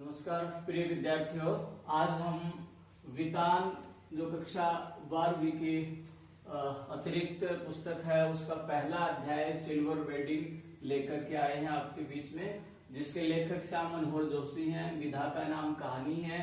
नमस्कार प्रिय विद्यार्थियों, आज हम वितान जो कक्षा 12वीं की अतिरिक्त पुस्तक है उसका पहला अध्याय सिल्वर वेडिंग लेकर के आए हैं आपके बीच में, जिसके लेखक श्याम मनोहर जोशी हैं। विधा का नाम कहानी है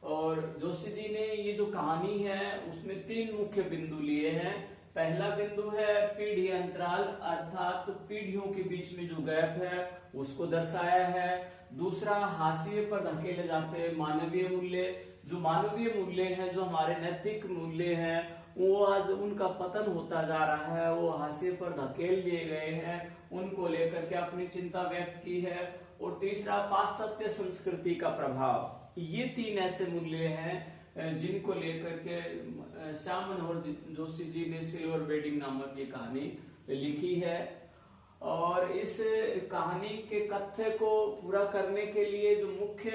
और जोशी जी ने ये जो कहानी है उसमें 3 मुख्य बिंदु लिए हैं। पहला बिंदु है पीढ़ी अंतराल, अर्थात पीढ़ियों के बीच में जो गैप है उसको दर्शाया है। दूसरा, हाशिए पर धकेले जाते मानवीय मूल्य, जो मानवीय मूल्य हैं, जो हमारे नैतिक मूल्य हैं, वो आज उनका पतन होता जा रहा है, वो हाशिए पर धकेल दिए गए हैं, उनको लेकर के अपनी चिंता व्यक्त की है। और तीसरा, पाश्चात्य संस्कृति का प्रभाव। ये 3 ऐसे मूल्य हैं जिनको लेकर के श्याम मनोहर जोशी जी ने सिल्वर वेडिंग नामक ये कहानी लिखी है। और इस कहानी के कथ्य को पूरा करने के लिए जो मुख्य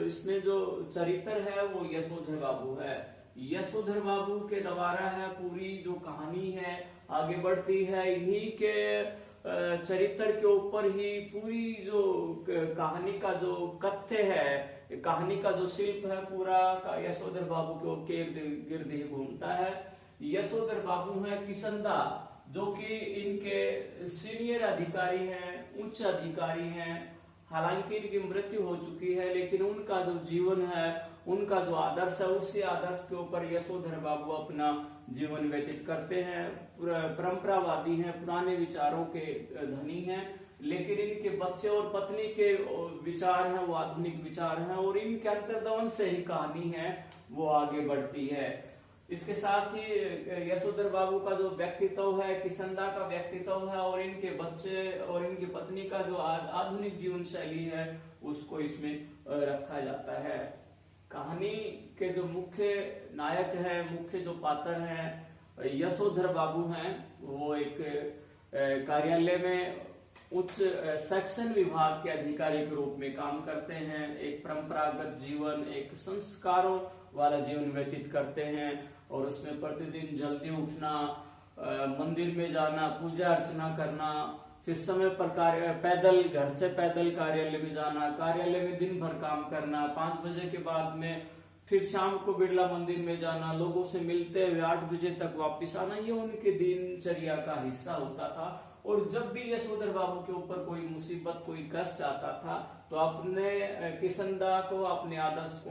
इसमें जो चरित्र है वो यशोधर बाबू है। यशोधर बाबू के द्वारा है पूरी जो कहानी है आगे बढ़ती है। इन्हीं के चरित्र के ऊपर ही पूरी जो कहानी का जो कथ्य है, कहानी का जो शिल्प है पूरा का यशोधर बाबू के इर्द गिर्द ही घूमता है। यशोधर बाबू है किसंदा, जो कि इनके सीनियर अधिकारी हैं, उच्च अधिकारी हैं। हालांकि इनकी मृत्यु हो चुकी है, लेकिन उनका जो जीवन है, उनका जो आदर्श है, उसी आदर्श के ऊपर यशोधर बाबू अपना जीवन व्यतीत करते हैं। परंपरावादी हैं, पुराने विचारों के धनी हैं, लेकिन इनके बच्चे और पत्नी के विचार हैं वो आधुनिक विचार हैं, और इनके अंतर्दवन से ही कहानी है वो आगे बढ़ती है। इसके साथ ही यशोधर बाबू का जो व्यक्तित्व है, किसंदा का व्यक्तित्व है, और इनके बच्चे और इनकी पत्नी का जो आधुनिक जीवन शैली है उसको इसमें रखा जाता है। कहानी के जो मुख्य नायक है, मुख्य जो पात्र हैं यशोधर बाबू हैं, वो एक कार्यालय में उच्च सेक्शन विभाग के अधिकारी के रूप में काम करते हैं। एक परंपरागत जीवन, एक संस्कारों वाला जीवन व्यतीत करते हैं, और उसमें प्रतिदिन जल्दी उठना, मंदिर में जाना, पूजा अर्चना करना, फिर समय पर पैदल घर से पैदल कार्यालय में जाना, कार्यालय में दिन भर काम करना, 5 बजे के बाद में फिर शाम को बिरला मंदिर में जाना, लोगों से मिलते हुए 8 बजे तक वापस आना, ये उनके दिनचर्या का हिस्सा होता था। और जब भी यशोधर बाबू के ऊपर कोई मुसीबत, कोई कष्ट आता था, तो अपने किसंदा को, अपने आदर्श को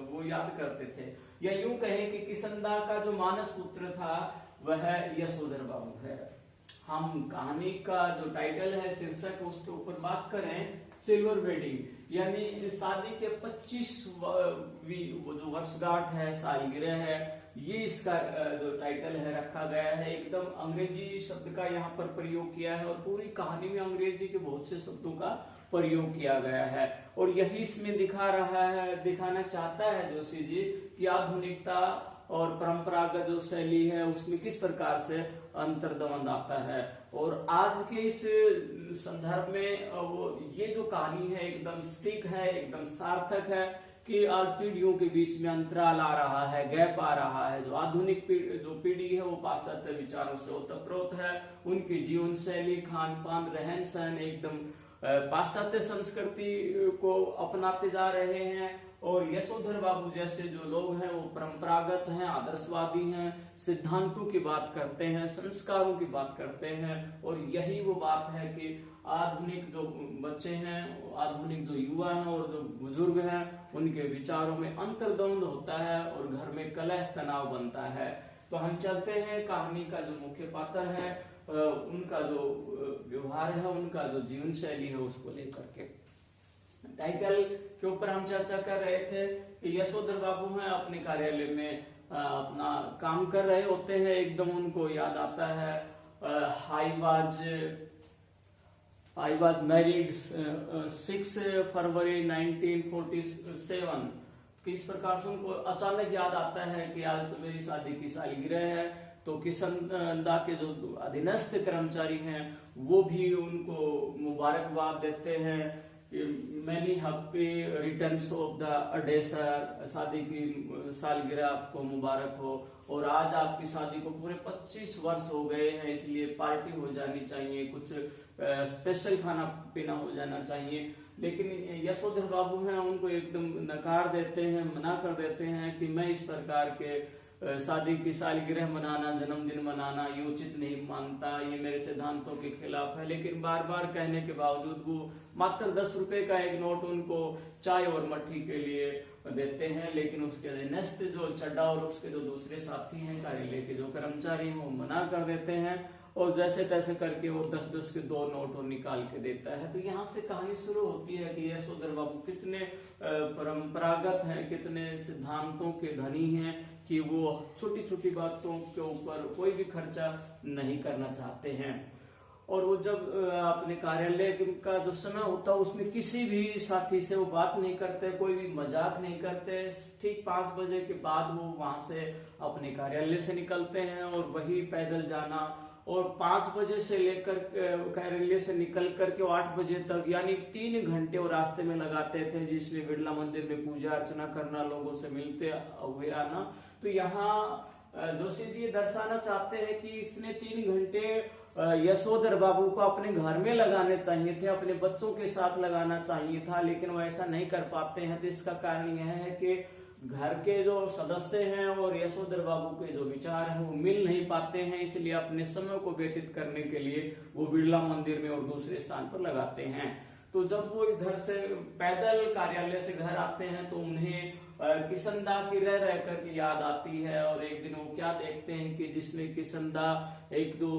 वो याद करते थे। या यूं कहें कि किसंदा का जो मानस पुत्र था वह यशोधर बाबू है। हम कहानी का जो टाइटल है, शीर्षक, उसके ऊपर बात करें सिल्वर वेडिंग, यानी शादी के 25वीं जो वर्षगांठ है, सालगिरह है, ये इसका जो टाइटल है रखा गया है। एकदम अंग्रेजी शब्द का यहाँ पर प्रयोग किया है, और पूरी कहानी में अंग्रेजी के बहुत से शब्दों का प्रयोग किया गया है। और यही इसमें दिखाना चाहता है जोशी जी कि आधुनिकता और परंपरागत जो शैली है उसमें किस प्रकार से अंतर्द्वंद आता है। और आज के इस संदर्भ में वो ये जो कहानी है एकदम सटीक है, एकदम सार्थक है कि आज पीढ़ियों के बीच में अंतराल आ रहा है, गैप आ रहा है। जो आधुनिक जो पीढ़ी है वो पाश्चात्य विचारों से ओतप्रोत है, उनकी जीवन शैली, खान पान, रहन सहन एकदम पाश्चात्य संस्कृति को अपनाते जा रहे हैं। और यशोधर बाबू जैसे जो लोग हैं वो परंपरागत हैं, आदर्शवादी हैं, सिद्धांतों की बात करते हैं, संस्कारों की बात करते हैं। और यही वो बात है कि आधुनिक जो बच्चे हैं, आधुनिक जो युवा हैं और जो बुजुर्ग हैं, उनके विचारों में अंतर्द्वंद होता है और घर में कलह तनाव बनता है। तो हम चलते हैं कहानी का जो मुख्य पात्र है, उनका जो व्यवहार है, उनका जो जीवन शैली है उसको लेकर के। टाइटल के ऊपर हम चर्चा कर रहे थे कि यशोधर बाबू हैं, अपने कार्यालय में अपना काम कर रहे होते हैं। एकदम उनको याद आता है I was married 6 फरवरी 1947। इस प्रकार से उनको अचानक याद आता है कि आज तो मेरी शादी की सालगिरह है। तो किसंदा के जो अधीनस्थ कर्मचारी हैं वो भी उनको मुबारकबाद देते हैं many happy returns of the day sir, शादी की सालगिरह आपको मुबारक हो। और आज आपकी शादी को पूरे 25 वर्ष हो गए हैं, इसलिए पार्टी हो जानी चाहिए, कुछ स्पेशल खाना पीना हो जाना चाहिए। लेकिन यशोधर बाबू हैं, उनको एकदम नकार देते हैं, मना कर देते हैं कि मैं इस प्रकार के शादी की सालगिरह मनाना, जन्मदिन मनाना ये उचित नहीं मानता, ये मेरे सिद्धांतों के खिलाफ है। लेकिन बार बार कहने के बावजूद वो मात्र 10 रुपए का एक नोट उनको चाय और मट्ठी के लिए देते हैं। लेकिन उसके नेक्स्ट जो चड्डा और उसके जो दूसरे साथी हैं, कार्यालय के जो कर्मचारी हैं, वो मना कर देते हैं और जैसे तैसे करके वो 10-10 के 2 नोट निकाल के देता है। तो यहाँ से कहानी शुरू होती है कि यशोधर बाबू कितने परंपरागत हैं, कितने सिद्धांतों के धनी हैं कि वो छोटी छोटी बातों के ऊपर कोई भी खर्चा नहीं करना चाहते हैं। और वो जब अपने कार्यालय का जो समय होता है उसमें किसी भी साथी से वो बात नहीं करते, कोई भी मजाक नहीं करते। ठीक 5 बजे के बाद वो वहां से अपने कार्यालय से निकलते हैं और वही पैदल जाना, और 5 बजे से लेकर कार्यालय से निकल करके 8 बजे तक यानी 3 घंटे वो रास्ते में लगाते थे, जिसमें बिरला मंदिर में पूजा अर्चना करना, लोगों से मिलते हुए आना। तो यहाँ जोशी जी ये दर्शाना चाहते हैं कि इसने 3 घंटे यशोधर बाबू को अपने घर में लगाने चाहिए थे, अपने बच्चों के साथ लगाना चाहिए था, लेकिन वो ऐसा नहीं कर पाते हैं। तो इसका कारण यह है कि घर के जो सदस्य हैं और यशोधर बाबू के जो विचार हैं वो मिल नहीं पाते हैं, इसलिए अपने समय को व्यतीत करने के लिए वो बिरला मंदिर में और दूसरे स्थान पर लगाते हैं। तो जब वो इधर से पैदल कार्यालय से घर आते हैं तो उन्हें किसनदा की रह करके याद आती है। और एक दिन वो क्या देखते हैं कि जिसमें किसनदा एक दो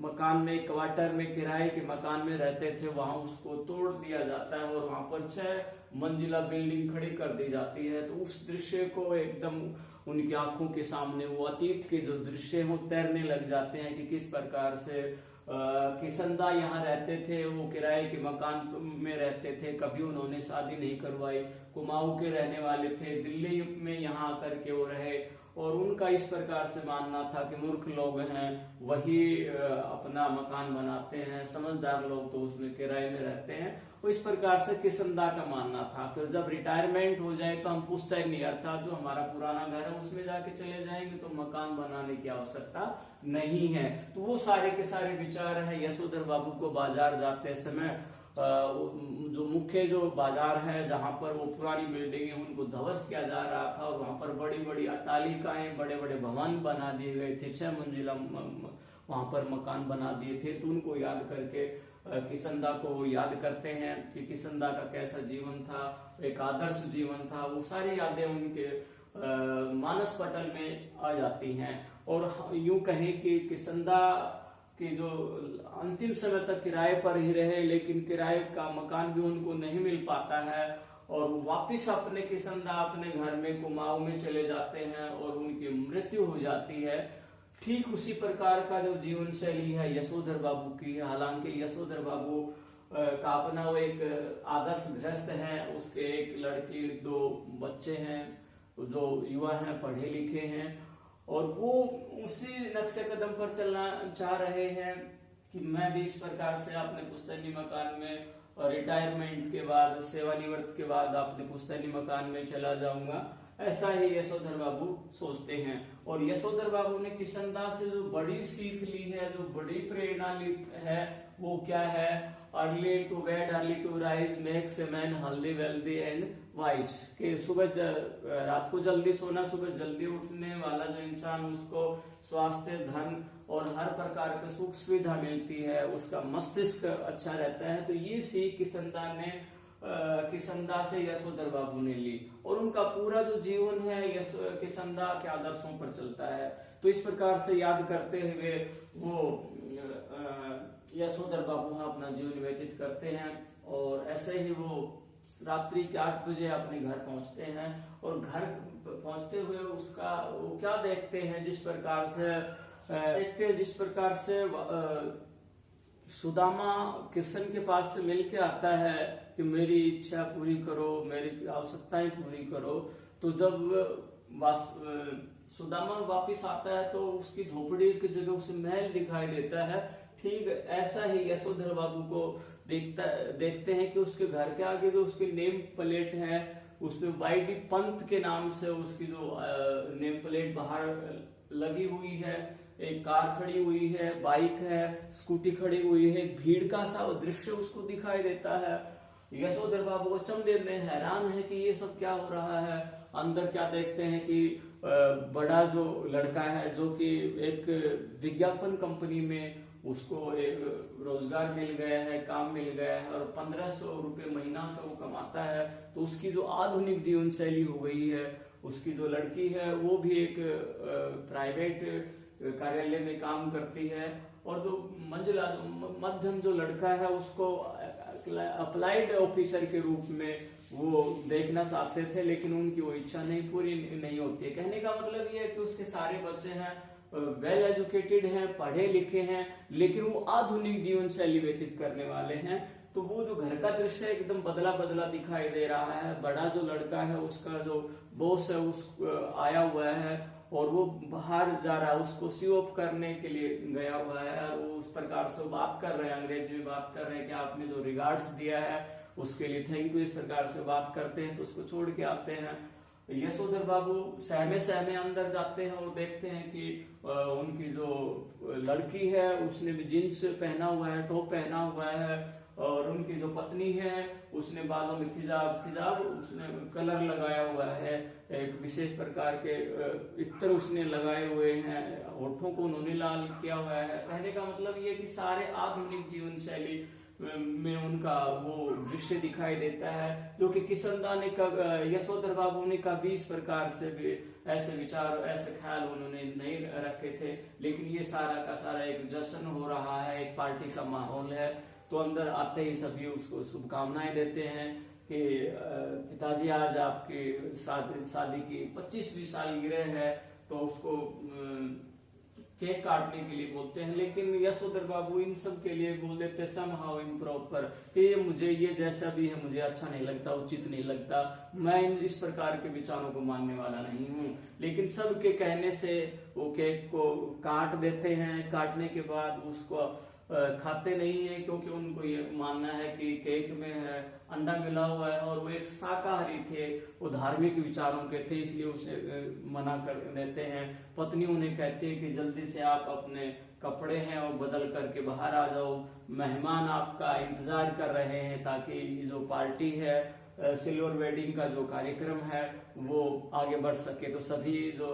मकान में, क्वार्टर में, किराए के मकान में रहते थे, वहां उसको तोड़ दिया जाता है और वहां पर 6 मंजिला बिल्डिंग खड़ी कर दी जाती है। तो उस दृश्य को एकदम उनकी आंखों के सामने वो अतीत के जो दृश्य हैं तैरने लग जाते हैं कि किस प्रकार से किसनदा यहाँ रहते थे, वो किराए के मकान में रहते थे, कभी उन्होंने शादी नहीं करवाई, कुमाऊं के रहने वाले थे, दिल्ली में यहाँ आकर के वो रहे। और उनका इस प्रकार से मानना था कि मूर्ख लोग हैं वही अपना मकान बनाते हैं, समझदार लोग तो उसमें किराए में रहते हैं। तो इस प्रकार से किसनदा का मानना था कि जब रिटायरमेंट हो जाए तो हम पुश्तैनी नहीं, अर्थात जो हमारा पुराना घर है उसमें जाके चले जाएंगे, तो मकान बनाने की आवश्यकता नहीं है। तो वो सारे के सारे विचार है यशोधर बाबू को बाजार जाते समय जो मुख्य जो बाजार है जहां पर वो पुरानी बिल्डिंग है उनको ध्वस्त किया जा रहा था, और वहां पर बड़ी बड़ी अट्टालिकाएं, बड़े बड़े भवन बना दिए गए थे, 6 मंजिला वहां पर मकान बना दिए थे। तो उनको याद करके किसनदा को वो याद करते हैं कि किसनदा का कैसा जीवन था, एक आदर्श जीवन था। वो सारी यादें उनके मानस पटल में आ जाती हैं। और यूं कहें कि किसनदा कि जो अंतिम समय तक किराए पर ही रहे, लेकिन किराए का मकान भी उनको नहीं मिल पाता है, और वापिस अपने किसनदा अपने घर में कुमाऊं में चले जाते हैं और उनकी मृत्यु हो जाती है। ठीक उसी प्रकार का जो जीवन शैली है यशोधर बाबू की। हालांकि यशोधर बाबू का अपना वो एक आदर्श गृहस्थ है, उसके एक लड़की, 2 बच्चे हैं जो युवा हैं, पढ़े लिखे हैं, और वो उसी नक्शे कदम पर चलना चाह रहे हैं कि मैं भी इस प्रकार से अपने पुश्तैनी मकान में और रिटायरमेंट के बाद, सेवानिवृत्त के बाद अपने पुश्तैनी मकान में चला जाऊंगा। ऐसा ही यशोधर बाबू सोचते हैं। और यशोधर बाबू ने किसनदा से जो बड़ी सीख ली है, जो बड़ी प्रेरणा ली है, वो क्या है? Early to bed early to rise makes a man healthy wealthy and wise. कि सुबह रात को जल्दी सोना, सुबह जल्दी उठने वाला जो इंसान, उसको स्वास्थ्य, धन और हर प्रकार की सुख सुविधा मिलती है, उसका मस्तिष्क अच्छा रहता है। तो ये सीख किसनदा से यशोधर बाबू ने ली, और उनका पूरा जो जीवन है किसनदा के आदर्शों पर चलता है। तो इस प्रकार से याद करते हुए वो यशोधर बाबू अपना जीवन व्यतीत करते हैं। और ऐसे ही वो रात्रि के 8 बजे अपने घर पहुंचते हैं, और घर पहुंचते हुए उसका वो क्या देखते हैं, जिस प्रकार से सुदामा कृष्ण के पास से मिल के आता है कि मेरी इच्छा पूरी करो, मेरी आवश्यकताएं पूरी करो। तो जब सुदामा वापिस आता है तो उसकी झोपड़ी की जगह उसे महल दिखाई देता है। ठीक ऐसा ही यशोधर बाबू को देखते हैं कि उसके घर के आगे जो उसकी नेम प्लेट है उसमें वाईडी पंत के नाम से उसकी जो नेम प्लेट बाहर लगी हुई है, एक कार खड़ी हुई है, बाइक है, स्कूटी खड़ी हुई है, एक भीड़ का सा दृश्य उसको दिखाई देता है। यशोधर बाबू अचंभे में हैरान है कि ये सब क्या हो रहा है। अंदर क्या देखते हैं कि बड़ा जो लड़का है जो कि एक विज्ञापन कंपनी में उसको एक रोजगार मिल गया है, काम मिल गया है और 1500 रुपये महीना का वो कमाता है। तो उसकी जो आधुनिक जीवन शैली हो गई है, उसकी जो लड़की है वो भी एक प्राइवेट कार्यालय में काम करती है और जो मध्यम जो लड़का है उसको अप्लाइड ऑफिसर के रूप में वो देखना चाहते थे, लेकिन उनकी वो इच्छा नहीं पूरी नहीं होती है। कहने का मतलब ये है कि उसके सारे बच्चे हैं वेल एजुकेटेड हैं, पढ़े लिखे हैं, लेकिन वो आधुनिक जीवन शैली व्यतीत करने वाले हैं। तो वो जो घर का दृश्य एकदम बदला बदला दिखाई दे रहा है। बड़ा जो लड़का है उसका जो बॉस है उस आया हुआ है और वो बाहर जा रहा है, उसको सी ऑफ करने के लिए गया हुआ है और वो उस प्रकार से बात कर रहे हैं, अंग्रेजी में बात कर रहे हैं कि आपने जो रिगार्ड्स दिया है उसके लिए थैंक यू, इस प्रकार से बात करते हैं। तो उसको छोड़ के आते हैं। यशोधर बाबू सहमे अंदर जाते हैं और देखते हैं कि उनकी जो लड़की है उसने भी जींस पहना हुआ है, टॉप पहना हुआ है और उनकी जो पत्नी है उसने बालों में खिजाब उसने कलर लगाया हुआ है, एक विशेष प्रकार के इत्र उसने लगाए हुए हैं, होठों को उन्होंने लाल किया हुआ है। कहने का मतलब ये कि सारे आधुनिक जीवन शैली में उनका वो दृश्य दिखाई देता है, जो कि किशनदा ने यशोधर बाबू ने कभी इस प्रकार से भी ऐसे विचार ऐसे ख्याल उन्होंने नहीं रखे थे। लेकिन ये सारा का सारा एक जश्न हो रहा है, एक पार्टी का माहौल है। तो अंदर आते ही सभी उसको शुभकामनाएं देते हैं कि पिताजी आज आपकी शादी की 25वीं सालगिरह है, तो उसको केक काटने के लिए बोलते हैं। लेकिन यशोधर बाबू इन सब के लिए बोल देते समहाउ इम्प्रॉपर कि मुझे ये जैसा भी है मुझे अच्छा नहीं लगता, उचित नहीं लगता, मैं इस प्रकार के विचारों को मानने वाला नहीं हूँ। लेकिन सबके कहने से वो केक को काट देते हैं। काटने के बाद उसको खाते नहीं है क्योंकि उनको ये मानना है कि केक में अंडा मिला हुआ है और वो एक शाकाहारी थे, वो धार्मिक विचारों के थे, इसलिए उसे मना कर देते हैं। पत्नी उन्हें कहती है कि जल्दी से आप अपने कपड़े हैं और बदल करके बाहर आ जाओ, मेहमान आपका इंतजार कर रहे हैं ताकि जो पार्टी है सिल्वर वेडिंग का जो कार्यक्रम है वो आगे बढ़ सके। तो सभी जो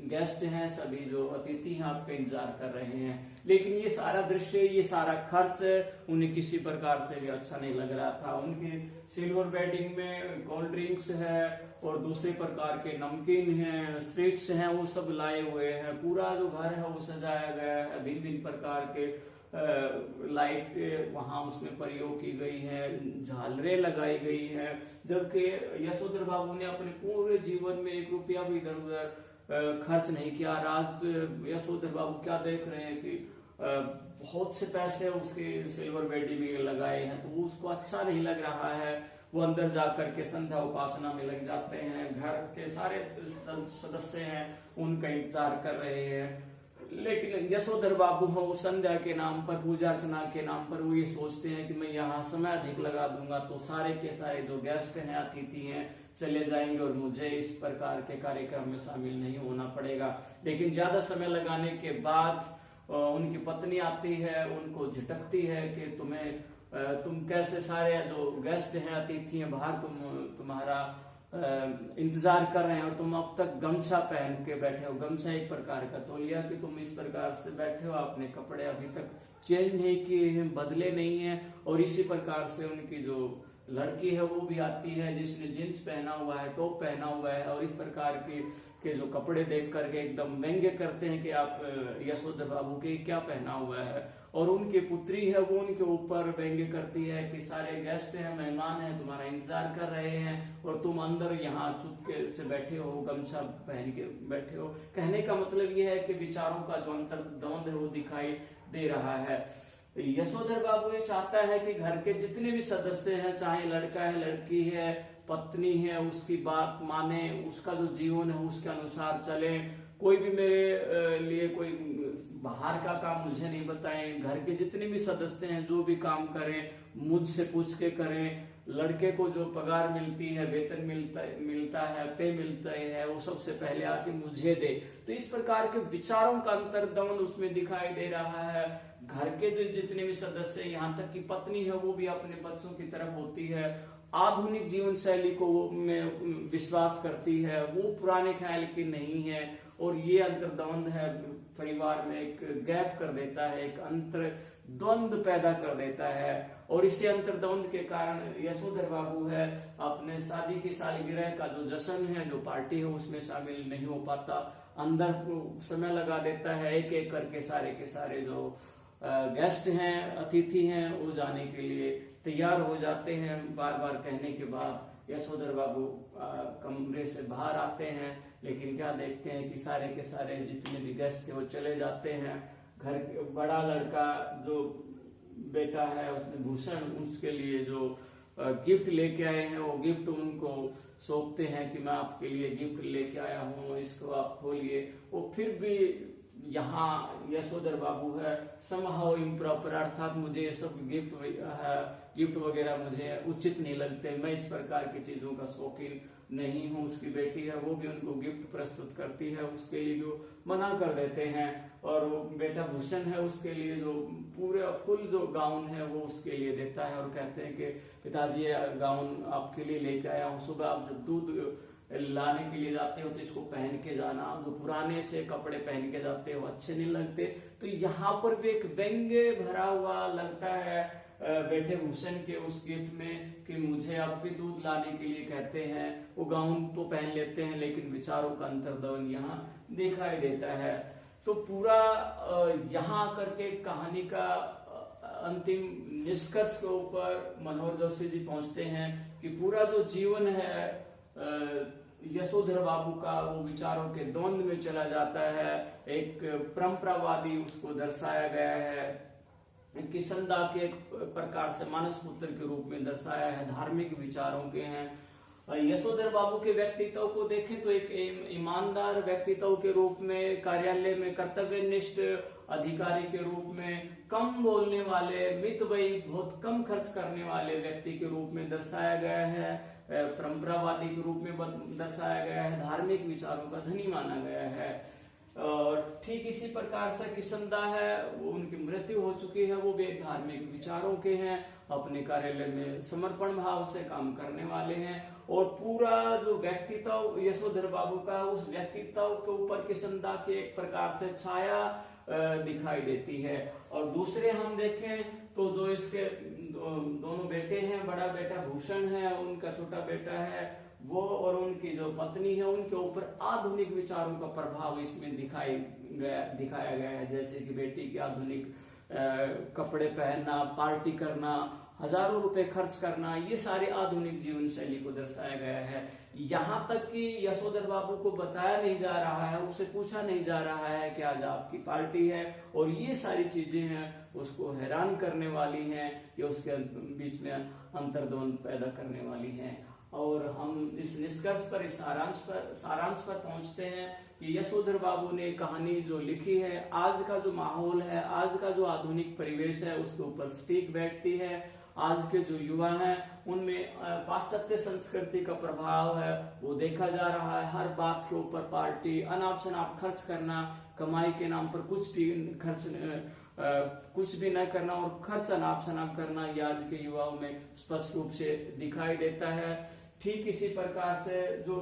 गेस्ट हैं, सभी जो अतिथि हैं आपका इंतजार कर रहे हैं। लेकिन ये सारा दृश्य, ये सारा खर्च उन्हें किसी प्रकार से भी अच्छा नहीं लग रहा था। उनकी सिल्वर वेडिंग में कोल्ड ड्रिंक्स है और दूसरे प्रकार के नमकीन हैं, स्वीट्स हैं, वो सब लाए हुए हैं। पूरा जो घर है वो सजाया गया है, भिन्न भिन्न प्रकार के लाइट वहां उसमें प्रयोग की गई है, झालरें लगाई गई है। जबकि यशोधर बाबू ने अपने पूरे जीवन में 1 रुपया भी इधर उधर खर्च नहीं किया। आज यशोधर बाबू क्या देख रहे हैं कि बहुत से पैसे उसके सिल्वर वेडिंग में लगाए हैं, तो उसको अच्छा नहीं लग रहा है। वो अंदर जाकर के संध्या उपासना में लग जाते हैं। घर के सारे सदस्य हैं उनका इंतजार कर रहे हैं। लेकिन यशोधर बाबू हो संध्या के नाम पर, पूजा अर्चना के नाम पर वो ये सोचते हैं कि मैं यहाँ समय अधिक लगा दूंगा तो सारे के सारे जो गेस्ट हैं, अतिथि हैं, चले जाएंगे और मुझे इस प्रकार के कार्यक्रम में शामिल नहीं होना पड़ेगा। लेकिन ज्यादा समय लगाने के बाद उनकी पत्नी आती है, उनको झिटकती है कि तुम कैसे सारे जो गेस्ट हैं, अतिथि हैं, बाहर तुम्हारा इंतजार कर रहे हैं और तुम अब तक गमछा पहन के बैठे हो। गमछा एक प्रकार का तौलिया कि तुम इस प्रकार से बैठे हो, आपने कपड़े अभी तक चेंज नहीं किए हैं, बदले नहीं हैं। और इसी प्रकार से उनकी जो लड़की है वो भी आती है जिसने जींस पहना हुआ है, टॉप पहना हुआ है और इस प्रकार के जो कपड़े देख करके एकदम व्यंग्य करते हैं कि आप यशोधर बाबू के क्या पहना हुआ है। और उनकी पुत्री है वो उनके ऊपर व्यंग्य करती है कि सारे गेस्ट हैं, मेहमान हैं, तुम्हारा इंतजार कर रहे हैं और तुम अंदर यहाँ चुपके से बैठे हो, गमछा पहन के बैठे हो। कहने का मतलब ये है कि विचारों का जो अंतर्द्वंद है वो दिखाई दे रहा है। यशोधर बाबू ये चाहता है कि घर के जितने भी सदस्य हैं, चाहे लड़का है, लड़की है, पत्नी है, उसकी बात माने, उसका जो जीवन है उसके अनुसार चले। कोई भी मेरे लिए कोई बाहर का काम मुझे नहीं बताएं। घर के जितने भी सदस्य हैं जो भी काम करें मुझसे पूछ के करें। लड़के को जो पगार मिलती है, वेतन मिलता है, पे मिलता है, वो सबसे पहले आके मुझे दे। तो इस प्रकार के विचारों का अंतर्द्वंद उसमें दिखाई दे रहा है। घर के जो जितने भी सदस्य हैं, यहाँ तक कि पत्नी है, वो भी अपने बच्चों की तरफ होती है, आधुनिक जीवन शैली को में विश्वास करती है, वो पुराने ख्याल की नहीं है। और ये अंतर्द्वंद है परिवार में, एक गैप कर देता है, एक अंतर्द्वंद पैदा कर देता है। और इसी अंतर्द्वंद के कारण यशोधर बाबू है अपने शादी की सालगिरह का जो जश्न है, जो पार्टी है, उसमें शामिल नहीं हो पाता। अंदर समय लगा देता है, एक एक करके सारे के सारे जो गेस्ट हैं, अतिथि हैं, वो जाने के लिए तैयार हो जाते हैं। बार बार कहने के बाद यशोधर बाबू कमरे से बाहर आते हैं, लेकिन क्या देखते हैं कि सारे के सारे जितने भी गेस्ट थे वो चले जाते हैं। घर बड़ा लड़का जो बेटा है उसने भूषण, उसके लिए जो गिफ्ट लेके आए हैं, वो गिफ्ट उनको सौंपते हैं कि मैं आपके लिए गिफ्ट लेके आया हूँ, इसको आप खोलिए। वो फिर भी यहाँ यशोधर बाबू है समहाउ इम्प्रॉपर, अर्थात मुझे ये सब गिफ्ट वगैरह मुझे उचित नहीं लगते, मैं इस प्रकार की चीजों का शौकीन नहीं हूँ। उसकी बेटी है, वो भी उनको गिफ्ट प्रस्तुत करती है, उसके लिए भी मना कर देते हैं। और वो बेटा भूषण है, उसके लिए जो पूरे फुल जो गाउन है वो उसके लिए देता है, और कहते हैं कि पिताजी गाउन आपके लिए लेके आया हूँ, सुबह आप जब दूध लाने के लिए जाते हो तो इसको पहन के जाना, जो पुराने से कपड़े पहन के जाते हो अच्छे नहीं लगते। तो यहाँ पर भी एक व्यंग्य भरा हुआ लगता है बेटे भूषण के उस गिफ्ट में कि मुझे अब भी दूध लाने के लिए कहते हैं। वो गाउन तो पहन लेते हैं, लेकिन विचारों का अंतर्द्वंद यहाँ दिखाई देता है। तो पूरा यहाँ करके कहानी का अंतिम निष्कर्ष के ऊपर मनोहर जोशी जी पहुंचते हैं कि पूरा जो जीवन है यशोधर बाबू का, वो विचारों के द्वंद में चला जाता है। एक परंपरावादी उसको दर्शाया गया है, किशनदा के एक प्रकार से मानस पुत्र के रूप में दर्शाया है, धार्मिक विचारों के हैं। यशोधर बाबू के व्यक्तित्व को देखें तो एक ईमानदार व्यक्तित्व के रूप में, कार्यालय में कर्तव्यनिष्ठ अधिकारी के रूप में, कम बोलने वाले, मितव्ययी, बहुत कम खर्च करने वाले व्यक्ति के रूप में दर्शाया गया है, परंपरावादी के रूप में दर्शाया गया है, धार्मिक विचारों का धनी माना गया है। और ठीक इसी प्रकार से किशनदा है, वो उनकी मृत्यु हो चुकी है, वो भी एक धार्मिक विचारों के हैं, अपने कार्यालय में समर्पण भाव से काम करने वाले हैं। और पूरा जो व्यक्तित्व यशोधर बाबू का, उस व्यक्तित्व के ऊपर किशनदा की एक प्रकार से छाया दिखाई देती है। और दूसरे हम देखें तो जो इसके दोनों बेटे हैं, बड़ा बेटा भूषण है, उनका छोटा बेटा है वो, और उनकी जो पत्नी है, उनके ऊपर आधुनिक विचारों का प्रभाव इसमें दिखाया गया है। जैसे कि बेटी की आधुनिक कपड़े पहनना, पार्टी करना, हजारों रुपए खर्च करना, ये सारे आधुनिक जीवन शैली को दर्शाया गया है। यहाँ तक कि यशोधर बाबू को बताया नहीं जा रहा है, उससे पूछा नहीं जा रहा है कि आज आपकी पार्टी है, और ये सारी चीजें हैं उसको हैरान करने वाली हैं, ये उसके बीच में अंतर्द्वंद पैदा करने वाली हैं। और हम इस निष्कर्ष पर, इस सारांश पर पहुंचते हैं कि यशोधर बाबू ने कहानी जो लिखी है, आज का जो माहौल है, आज का जो आधुनिक परिवेश है, उसके ऊपर सटीक बैठती है। आज के जो युवा हैं उनमें पाश्चात्य संस्कृति का प्रभाव है, वो देखा जा रहा है। हर बात के ऊपर पार्टी, अनाप शनाप खर्च करना, कमाई के नाम पर कुछ भी न करना और खर्च अनाप शनाप करना, ये आज के युवाओं में स्पष्ट रूप से दिखाई देता है। ठीक इसी प्रकार से जो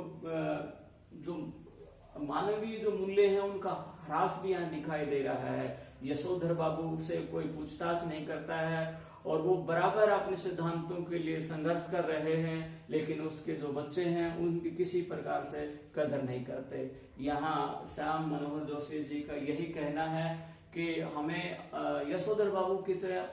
मानवीय जो मूल्य हैं उनका ह्रास भी यहाँ दिखाई दे रहा है। यशोधर बाबू से कोई पूछताछ नहीं करता है और वो बराबर अपने सिद्धांतों के लिए संघर्ष कर रहे हैं, लेकिन उसके जो बच्चे हैं उनकी किसी प्रकार से कदर नहीं करते। यहाँ श्याम मनोहर जोशी जी का यही कहना है कि हमें यशोधर बाबू की तरह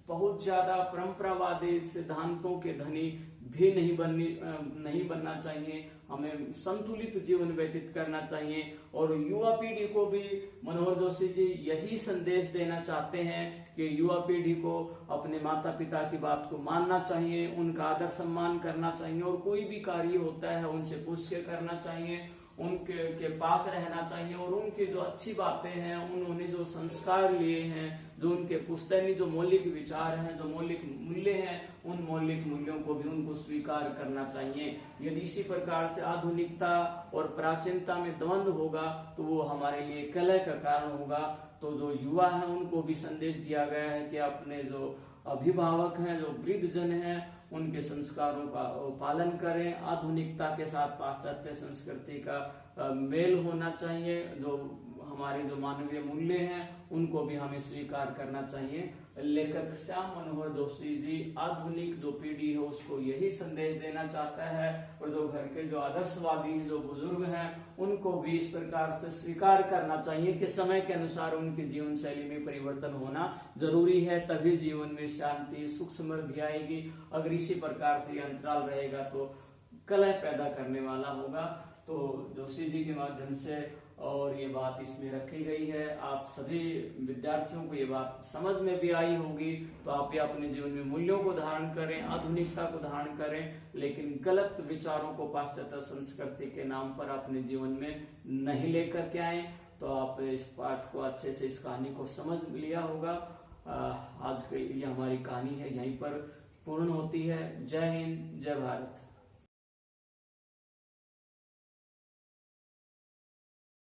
बहुत ज्यादा परंपरावादी सिद्धांतों के धनी भी नहीं बनना चाहिए। हमें संतुलित जीवन व्यतीत करना चाहिए। और युवा पीढ़ी को भी मनोहर जोशी जी यही संदेश देना चाहते हैं कि युवा पीढ़ी को अपने माता पिता की बात को मानना चाहिए, उनका आदर सम्मान करना चाहिए, और कोई भी कार्य होता है उनसे पूछ के करना चाहिए। उनके के पास रहना चाहिए और उनकी जो अच्छी बातें हैं, उन्होंने जो संस्कार लिए हैं, जो उनके पुश्तैनी जो मौलिक विचार हैं, जो मौलिक मूल्य हैं, उन मौलिक मूल्यों को भी उनको स्वीकार करना चाहिए। यदि इसी प्रकार से आधुनिकता और प्राचीनता में द्वंद्व होगा तो वो हमारे लिए कलह का कारण होगा। तो जो युवा हैं उनको भी संदेश दिया गया है कि अपने जो अभिभावक हैं, जो वृद्ध जन हैं, उनके संस्कारों का पालन करें। आधुनिकता के साथ पाश्चात्य संस्कृति का मेल होना चाहिए। जो हमारे जो मानवीय मूल्य हैं उनको भी हमें स्वीकार करना चाहिए। लेखक श्याम मनोहर जोशी जी आधुनिक जो पीढ़ी है उसको यही संदेश देना चाहता है, और जो घर के जो आदर्शवादी हैं, जो बुजुर्ग हैं, उनको भी इस प्रकार से स्वीकार करना चाहिए कि समय के अनुसार उनकी जीवन शैली में परिवर्तन होना जरूरी है, तभी जीवन में शांति सुख समृद्धि आएगी। अगर इसी प्रकार से अंतराल रहेगा तो कलह पैदा करने वाला होगा। तो जोशी जी के माध्यम से और ये बात इसमें रखी गई है। आप सभी विद्यार्थियों को ये बात समझ में भी आई होगी। तो आप भी अपने जीवन में मूल्यों को धारण करें, आधुनिकता को धारण करें, लेकिन गलत विचारों को पाश्चात्य संस्कृति के नाम पर अपने जीवन में नहीं लेकर के आए। तो आप इस पाठ को अच्छे से, इस कहानी को समझ लिया होगा। आज के लिए हमारी कहानी है यहीं पर पूर्ण होती है। जय हिंद, जय भारत।